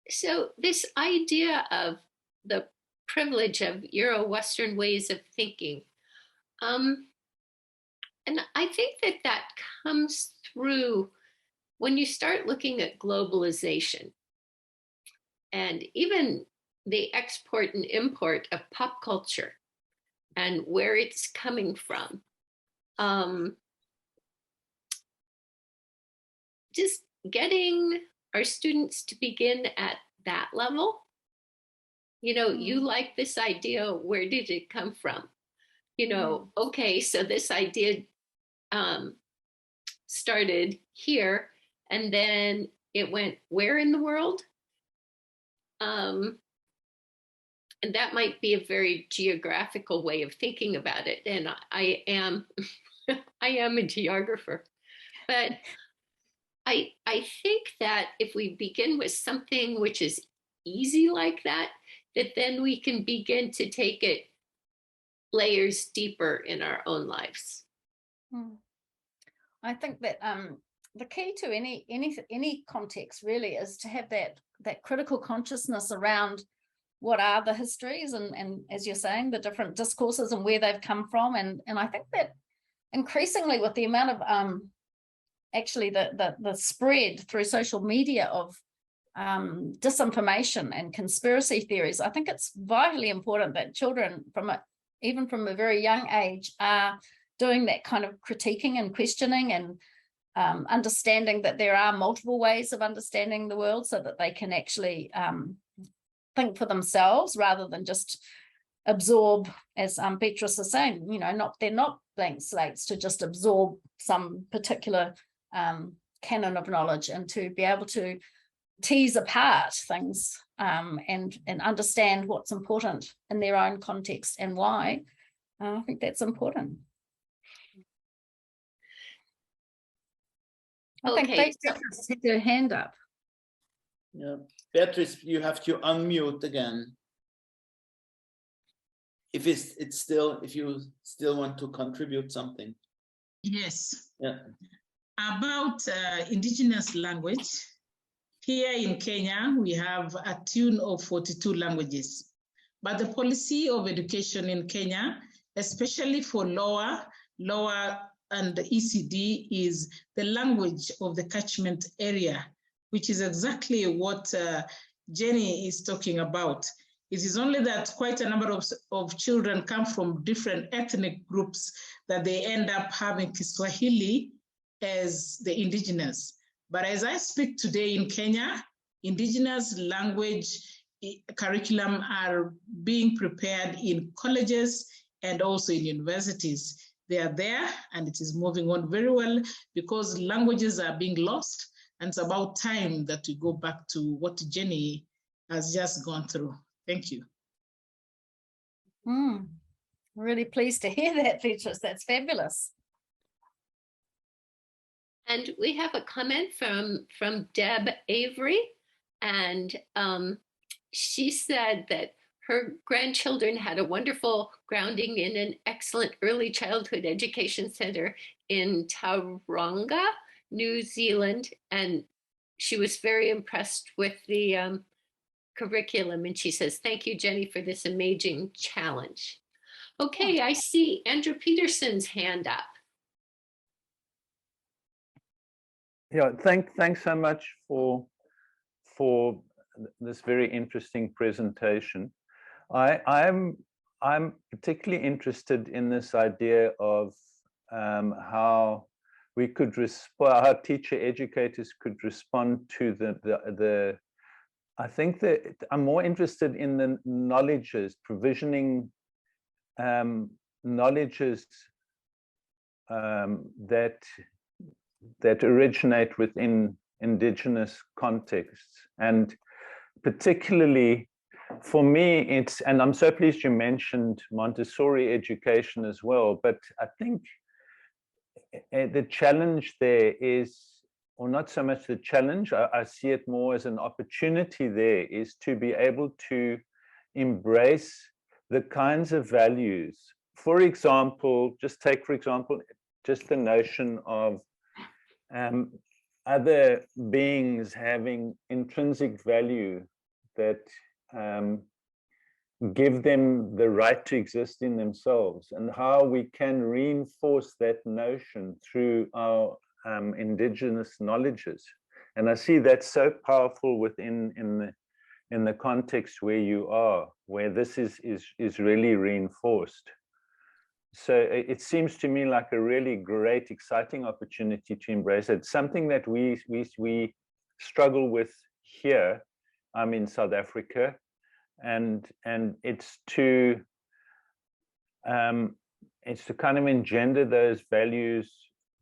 So this idea of the privilege of Euro-Western ways of thinking, and I think that comes through when you start looking at globalization and even the export and import of pop culture and where it's coming from. Just getting our students to begin at that level. You like this idea, where did it come from? Okay, so this idea started here, and then it went where in the world? And that might be a very geographical way of thinking about it. And I am a geographer, but I think that if we begin with something which is easy like that then we can begin to take it layers deeper in our own lives. I think that the key to any context really is to have that critical consciousness around what are the histories and as you're saying, the different discourses and where they've come from. And I think that increasingly with the amount of actually the spread through social media of disinformation and conspiracy theories, I think it's vitally important that children even from a very young age are doing that kind of critiquing and questioning and understanding that there are multiple ways of understanding the world so that they can actually think for themselves rather than just absorb, as Beatrice is saying, you know, they're not blank slates to just absorb some particular canon of knowledge, and to be able to tease apart things and understand what's important in their own context and why. I think that's important. I think Beatrice had her hand up. Yeah, Beatrice, you have to unmute again. If you still want to contribute something. Yes. Yeah. About indigenous language, here in Kenya, we have a tune of 42 languages. But the policy of education in Kenya, especially for lower and ECD, is the language of the catchment area, which is exactly what Jenny is talking about. It is only that quite a number of children come from different ethnic groups that they end up having Kiswahili as the indigenous. But as I speak today in Kenya, indigenous language curriculum are being prepared in colleges and also in universities. They are there and it is moving on very well because languages are being lost, and it's about time that we go back to what Jenny has just gone through. Thank you. Really pleased to hear that, Beatrice. That's fabulous. And we have a comment from Deb Avery, and she said that her grandchildren had a wonderful grounding in an excellent early childhood education center in Tauranga, New Zealand, and she was very impressed with the curriculum. And she says, "Thank you, Jenny, for this amazing challenge." Okay, I see Andrew Peterson's hand up. Yeah, thanks so much for this very interesting presentation. I'm particularly interested in this idea of how we could respond, how teacher educators could respond to the I think that I'm more interested in the knowledges, provisioning knowledges that originate within indigenous contexts. And particularly for me, and I'm so pleased you mentioned Montessori education as well, but I think the challenge there is, or not so much the challenge, I see it more as an opportunity there, is to be able to embrace the kinds of values. For example, just the notion of other beings having intrinsic value that give them the right to exist in themselves, and how we can reinforce that notion through our indigenous knowledges. And I see that so powerful within in the context where you are, where this is really reinforced. So it seems to me like a really great, exciting opportunity to embrace it. Something that we struggle with here. I'm in South Africa, and it's to kind of engender those values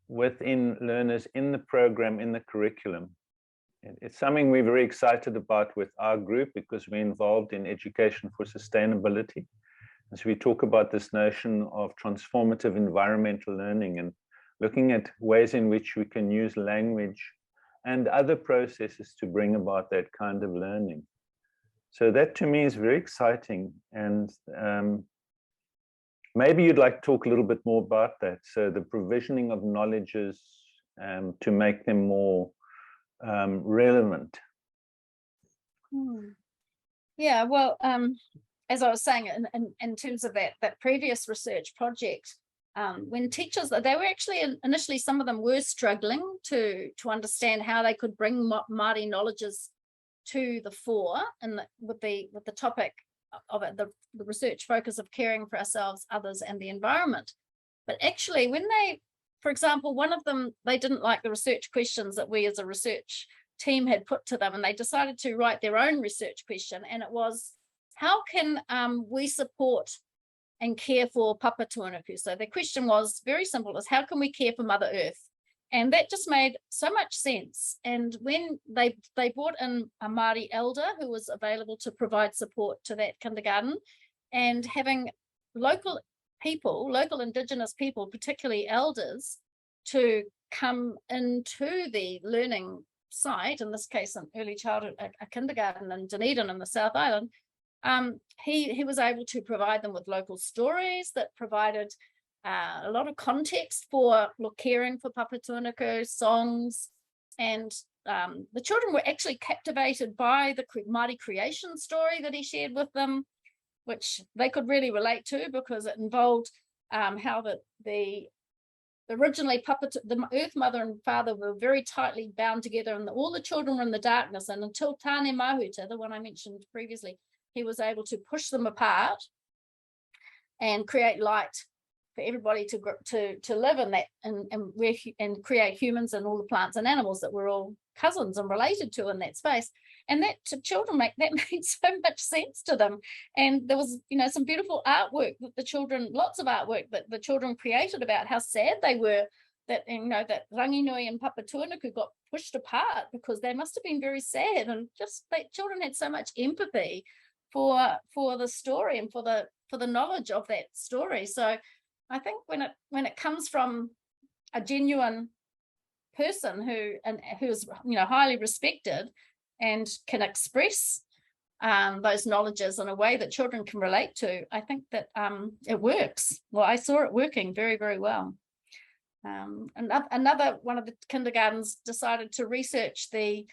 within learners in the program, in the curriculum. It's something we're very excited about with our group, because we're involved in education for sustainability. As we talk about this notion of transformative environmental learning and looking at ways in which we can use language and other processes to bring about that kind of learning. So that to me is very exciting. And maybe you'd like to talk a little bit more about that. So the provisioning of knowledges to make them more relevant. Yeah, well, as I was saying, in terms of that previous research project, when teachers, they were actually initially, some of them were struggling to understand how they could bring Māori knowledges to the fore, and with the topic of it, the research focus of caring for ourselves, others, and the environment. But actually, when they, for example, one of them, they didn't like the research questions that we as a research team had put to them, and they decided to write their own research question, and it was, how can we support and care for Papa Tuanuku? So the question was very simple, is how can we care for Mother Earth? And that just made so much sense. And when they brought in a Māori elder who was available to provide support to that kindergarten, and having local people, local Indigenous people, particularly elders, to come into the learning site, in this case an early childhood, a kindergarten in Dunedin in the South Island, he was able to provide them with local stories that provided a lot of context for caring for Papa Tuanuku, songs, and the children were actually captivated by the Māori creation story that he shared with them, which they could really relate to, because it involved how the originally the Earth Mother and Father were very tightly bound together, and all the children were in the darkness, and until Tāne Mahuta, the one I mentioned previously, he was able to push them apart and create light for everybody to live in that, and create humans and all the plants and animals that were all cousins and related to in that space. And that to children that made so much sense to them. And there was, some beautiful artwork that the children, lots of artwork that the children created about how sad they were that, that Ranginui and Papa Tuanuku got pushed apart, because they must have been very sad, and just that children had so much empathy for the story and for the knowledge of that story. So I think when it comes from a genuine person who's highly respected and can express those knowledges in a way that children can relate to, I think that it works. Well, I saw it working very, very well. Another one of the kindergartens decided to research the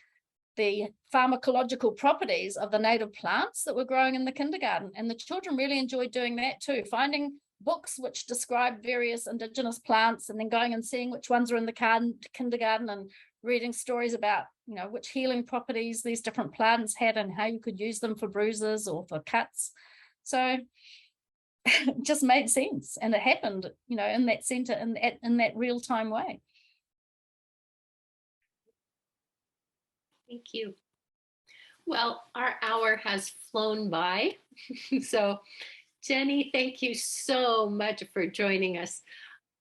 pharmacological properties of the native plants that were growing in the kindergarten, and the children really enjoyed doing that too, finding books which describe various Indigenous plants, and then going and seeing which ones are in the kindergarten, and reading stories about which healing properties these different plants had, and how you could use them for bruises or for cuts. So it just made sense, and it happened in that center, in that real-time way. Thank you. Well, our hour has flown by. So Jennie, thank you so much for joining us.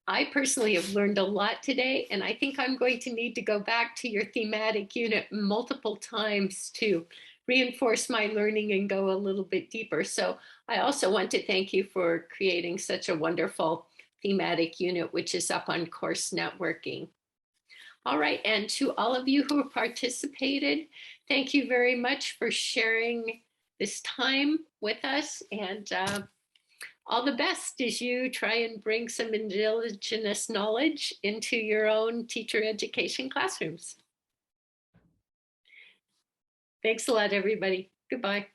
I personally have learned a lot today, and I think I'm going to need to go back to your thematic unit multiple times to reinforce my learning and go a little bit deeper. So I also want to thank you for creating such a wonderful thematic unit, which is up on Course Networking. All right, and to all of you who participated, thank you very much for sharing this time with us, and all the best as you try and bring some Indigenous knowledge into your own teacher education classrooms. Thanks a lot, everybody. Goodbye.